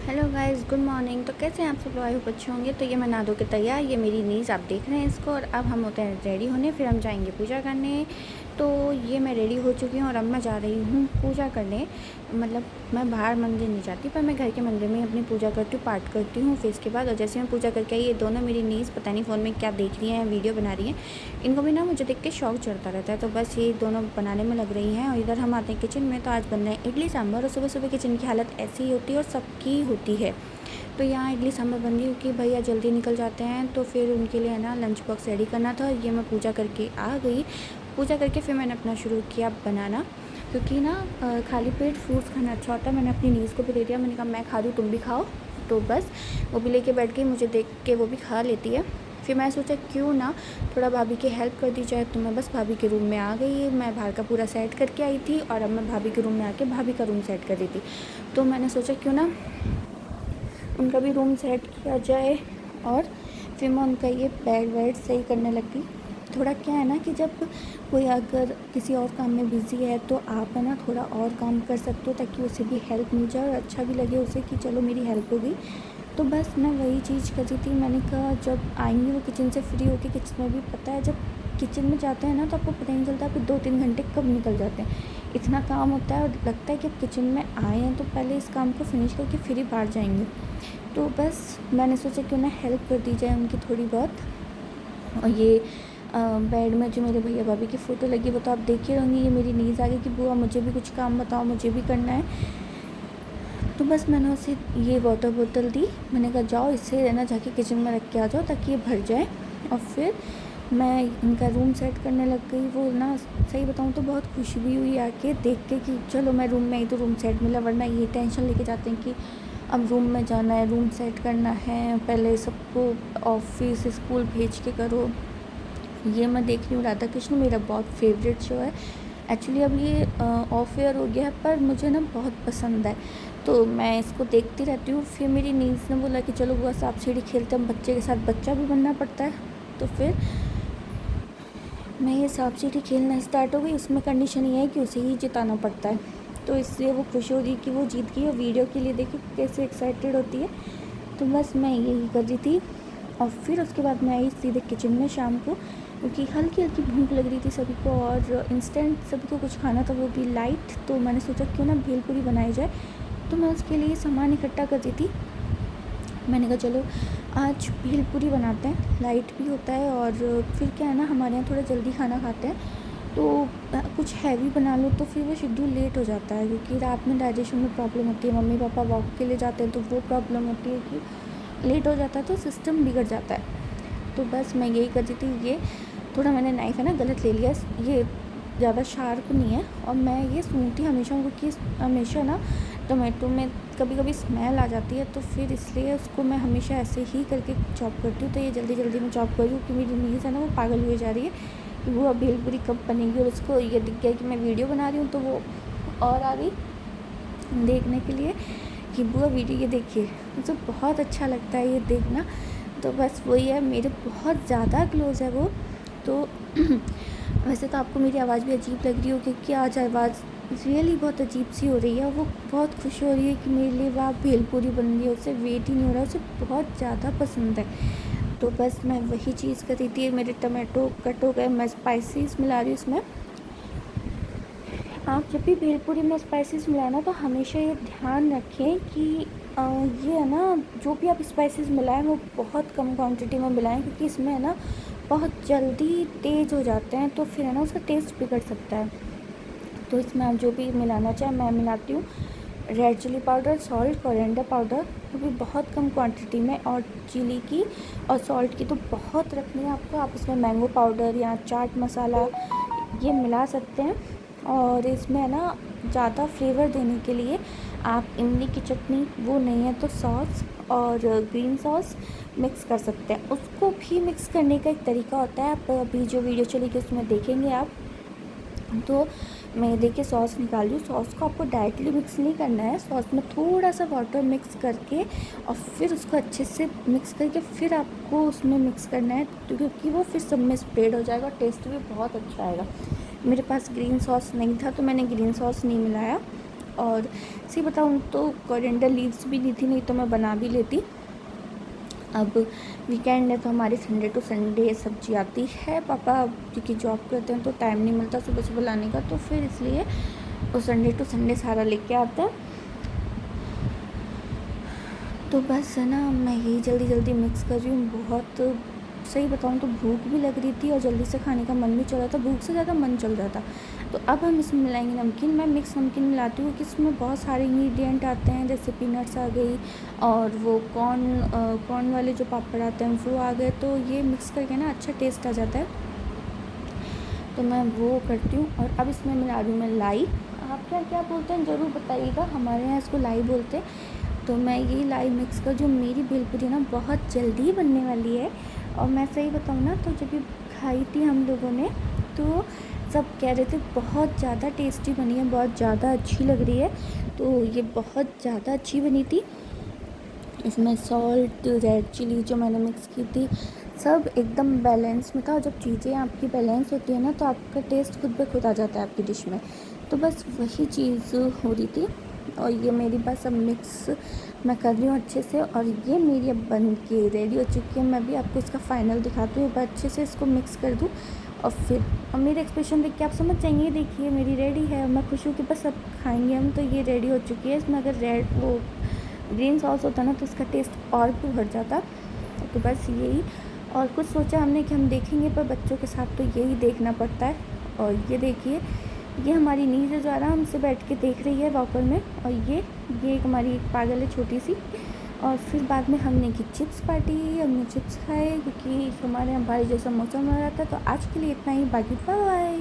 Hello guys, good morning. तो कैसे हैं आप सब लोग? आई होप अच्छे होंगे। तो ये मैं नहा धो के तैयार, ये मेरी नीज़ आप देख रहे हैं इसको। और अब हम होते हैं रेडी होने, फिर हम जाएंगे पूजा करने। तो ये मैं रेडी हो चुकी हूँ और अब मैं जा रही हूँ पूजा करने। मतलब मैं बाहर मंदिर नहीं जाती, पर मैं घर के मंदिर में ही अपनी पूजा करती हूँ, पाठ करती हूँ। फिर इसके बाद और जैसे मैं पूजा करके आई, ये दोनों मेरी नीज़ पता नहीं फ़ोन में क्या देख रही हैं, वीडियो बना रही हैं। इनको भी ना मुझे देख के शौक चढ़ता रहता है। तो बस ये दोनों बनाने में लग रही हैं। और इधर हम आते हैं किचन में। तो आज बन रहे हैं इडली सांभर। और सुबह सुबह किचन की हालत ऐसी ही होती है और सबकी होती है। तो यहाँ इडली सांभर बन रही हूँ कि भैया जल्दी निकल जाते हैं, तो फिर उनके लिए है ना लंच बॉक्स रेडी करना था। ये मैं पूजा करके आ गई। पूजा करके फिर मैंने अपना शुरू किया बनाना, क्योंकि ना खाली पेट फ्रूट्स खाना अच्छा होता है। मैंने अपनी नीज़ को भी दे दिया, मैंने कहा मैं खा दूँ तुम भी खाओ। तो बस वो भी लेके बैठ गई, मुझे देख के वो भी खा लेती है। फिर मैं सोचा क्यों ना थोड़ा भाभी की हेल्प कर दी जाए। तो मैं बस भाभी के रूम में आ गई। मैं बाहर का पूरा सेट करके आई थी और अब मैं भाभी के रूम में आके भाभी का रूम सेट कर रही थी। तो मैंने सोचा क्यों ना उनका भी रूम सेट किया जाए। और फिर मैं उनका ये बेड वेड सही करने लगी। थोड़ा क्या है ना कि जब कोई अगर किसी और काम में बिज़ी है तो आप है ना थोड़ा और काम कर सकते हो, ताकि उसे भी हेल्प मिल जाए और अच्छा भी लगे उसे कि चलो मेरी हेल्प हो गई। तो बस मैं वही चीज़ कर रही थी। मैंने कहा जब आएंगी वो किचन से फ्री होके, किचन में भी पता है जब किचन में जाते हैं ना तो आपको पता नहीं चलता आपके 2-3 घंटे कब निकल जाते हैं। इतना काम होता है और लगता है कि अब किचन में आए हैं तो पहले इस काम को फिनिश करके फिर ही बाहर जाएंगे। तो बस मैंने सोचा क्यों ना हेल्प कर दी जाए उनकी थोड़ी बहुत। और ये बेड में जो मेरे भैया भाभी की फ़ोटो लगी वो तो आप देख ही होंगी। ये मेरी नीज़ आ गई कि बुआ मुझे भी कुछ काम बताओ, मुझे भी करना है। तो बस मैंने उसे ये वाटर बोतल दी। मैंने कहा जाओ इससे है ना जाके किचन में रख के आ जाओ ताकि ये भर जाए। और फिर मैं इनका रूम सेट करने लग गई। वो ना सही बताऊँ तो बहुत खुशी भी हुई आके देख के कि चलो मैं रूम में आई तो रूम सेट मिला, वरना ये टेंशन लेके जाते हैं कि अब रूम में जाना है, रूम सेट करना है, पहले सबको ऑफिस स्कूल भेज के करो। ये मैं देख रही हूँ राधा कृष्ण, मेरा बहुत फेवरेट शो है। एक्चुअली अब ये ऑफ एयर हो गया है पर मुझे ना बहुत पसंद है, तो मैं इसको देखती रहती हूँ। फिर मेरी नीज़ ने बोला कि चलो बुआ सांप सीढ़ी खेलते हैं, बच्चे के साथ बच्चा भी बनना पड़ता है। तो फिर मैं ये सांप सीढ़ी खेलना स्टार्ट हो गई। उसमें कंडीशन ये है कि उसे ही जिताना पड़ता है। तो इसलिए वो खुश हो रही कि वो जीत गई। और वीडियो के लिए देखिए कैसे एक्साइटेड होती है। तो बस मैं यही कर रही थी। और फिर उसके बाद मैं आई सीधे किचन में शाम को, क्योंकि हल्की हल्की भूख लग रही थी सभी को और इंस्टेंट सभी को कुछ खाना था, वो भी लाइट। तो मैंने सोचा क्यों ना भेलपूरी बनाई जाए। तो मैं उसके लिए सामान इकट्ठा कर रही थी। मैंने कहा चलो आज भेलपूरी बनाते हैं, लाइट भी होता है और फिर क्या है ना हमारे यहाँ थोड़ा जल्दी खाना खाते हैं। तो कुछ हैवी बना लो तो फिर वो शेड्यूल लेट हो जाता है, क्योंकि रात में डाइजेशन में प्रॉब्लम होती है। मम्मी पापा वॉक के लिए जाते हैं तो वो प्रॉब्लम होती है कि लेट हो जाता है तो सिस्टम बिगड़ जाता है। तो बस मैं यही कर रही थी। ये थोड़ा मैंने नाइफ़ है ना गलत ले लिया, ये ज़्यादा शार्प नहीं है। और मैं ये सूंघती हमेशा हूँ क्योंकि हमेशा ना टोमेटो में कभी कभी स्मेल आ जाती है, तो फिर इसलिए उसको मैं हमेशा ऐसे ही करके चॉप करती हूँ। तो ये जल्दी जल्दी मैं चॉप कर रही हूँ कि मेरी नीज़ है ना वो पागल हुई जा रही है कि वो अब भेलपूरी कब बनेगी। और उसको ये दिख गया कि मैं वीडियो बना रही हूँ तो वो और आ गई देखने के लिए कि बुआ वीडियो ये देखिए। मुझे बहुत अच्छा लगता है ये देखना। तो बस वही है, मेरे बहुत ज़्यादा क्लोज़ है वो। तो वैसे तो आपको मेरी आवाज़ भी अजीब लग रही होगी कि आज आवाज़ रियली बहुत अजीब सी हो रही है। वो बहुत खुश हो रही है कि मेरे लिए वह भेलपूरी बन रही है, उसे वेट ही नहीं हो रहा, उसे बहुत ज़्यादा पसंद है। तो बस मैं वही चीज़ कर रही थी। मेरे टमाटो कट हो गए, मैं स्पाइसेस मिला रही हूँ उसमें। आप जब भी भेलपूरी में स्पाइसेस मिलाएं ना तो हमेशा ये ध्यान रखें कि ये है ना जो भी आप स्पाइसेस मिलाएं वो बहुत कम क्वांटिटी में मिलाएं, क्योंकि इसमें है ना बहुत जल्दी तेज़ हो जाते हैं तो फिर है ना उसका टेस्ट बिगड़ सकता है। तो इसमें आप जो भी मिलाना चाहें, मैं मिलाती हूँ red chilli powder, salt, coriander powder, वो भी बहुत कम क्वांटिटी में। और चिली की और सॉल्ट की तो बहुत रखनी है आपको। आप इसमें मैंगो पाउडर या चाट मसाला ये मिला सकते हैं। और इसमें है ना ज़्यादा फ्लेवर देने के लिए आप इमली की चटनी, वो नहीं है तो सॉस और ग्रीन सॉस मिक्स कर सकते हैं। उसको भी मिक्स करने का एक तरीका होता है, आप अभी जो वीडियो चलेगी उसमें देखेंगे आप। तो मैं देखिए सॉस निकाल रही हूँ। सॉस को आपको डायरेक्टली मिक्स नहीं करना है, सॉस में थोड़ा सा वाटर मिक्स करके और फिर उसको अच्छे से मिक्स करके फिर आपको उसमें मिक्स करना है, तो क्योंकि वो फिर सब में स्प्रेड हो जाएगा, टेस्ट भी बहुत अच्छा आएगा। मेरे पास ग्रीन सॉस नहीं था तो मैंने ग्रीन सॉस नहीं मिलाया। और सही बताऊँ तो कोरिएंडर लीव्स भी नहीं थी, नहीं तो मैं बना भी लेती। अब वीकेंड है तो हमारे संडे टू संडे सब्जी आती है। पापा क्योंकि जॉब करते हैं तो टाइम नहीं मिलता सुबह सुबह लाने का, तो फिर इसलिए वो संडे टू संडे सारा लेके आते हैं। तो बस है ना, मैं यही जल्दी जल्दी मिक्स कर रही हूँ। बहुत सही बताऊँ तो भूख भी लग रही थी और जल्दी से खाने का मन भी चल रहा था, भूख से ज़्यादा मन चल रहा था। तो अब हम इसमें मिलाएंगे नमकीन। मैं मिक्स नमकीन मिलाती हूँ कि इसमें बहुत सारे इंग्रेडिएंट आते हैं, जैसे पीनट्स आ गई और वो कॉर्न वाले जो पापड़ आते हैं वो आ गए, तो ये मिक्स करके ना अच्छा टेस्ट आ जाता है। तो मैं वो करती हूँ। और अब इसमें मिला रही हूँ मैं लाई। आप क्या क्या बोलते हैं ज़रूर बताइएगा, हमारे यहाँ इसको लाई बोलते हैं। तो मैं ये लाई मिक्स कर, जो मेरी भेलपूरी ना बहुत जल्दी बनने वाली है। और मैं सही बताऊँ ना, तो जब ये खाई थी हम लोगों ने तो सब कह रहे थे बहुत ज़्यादा टेस्टी बनी है, बहुत ज़्यादा अच्छी लग रही है। तो ये बहुत ज़्यादा अच्छी बनी थी। इसमें सॉल्ट, रेड चिली जो मैंने मिक्स की थी, सब एकदम बैलेंस में था। और जब चीज़ें आपकी बैलेंस होती है ना तो आपका टेस्ट खुद ब खुद आ जाता है आपकी डिश में। तो बस वही चीज़ हो रही थी। और ये मेरी बस अब मिक्स मैं कर रही हूँ अच्छे से, और ये मेरी अब बन के रेडी हो चुकी है। मैं भी आपको इसका फ़ाइनल दिखाती हूँ। एक बार अच्छे से इसको मिक्स कर दूँ और फिर अब मेरे एक्सप्रेशन देख के आप समझ जाएंगे। देखिए मेरी रेडी है, मैं खुश हूँ कि बस अब खाएंगे हम। तो ये रेडी हो चुकी है। इसमें अगर रेड वो ग्रीन सॉस होता ना तो इसका टेस्ट और भी बढ़ जाता। तो बस यही, और कुछ सोचा हमने कि हम देखेंगे, पर बच्चों के साथ तो यही देखना पड़ता है। और ये देखिए, ये हमारी नींज है जो आराम से बैठ के देख रही है वॉकर में। और ये एक हमारी एक पागल है छोटी सी। और फिर बाद में हमने की चिप्स पार्टी, हमने चिप्स खाए क्योंकि हमारे यहाँ बारिश जैसा मौसम हो रहा था। तो आज के लिए इतना ही, बाकी बाय।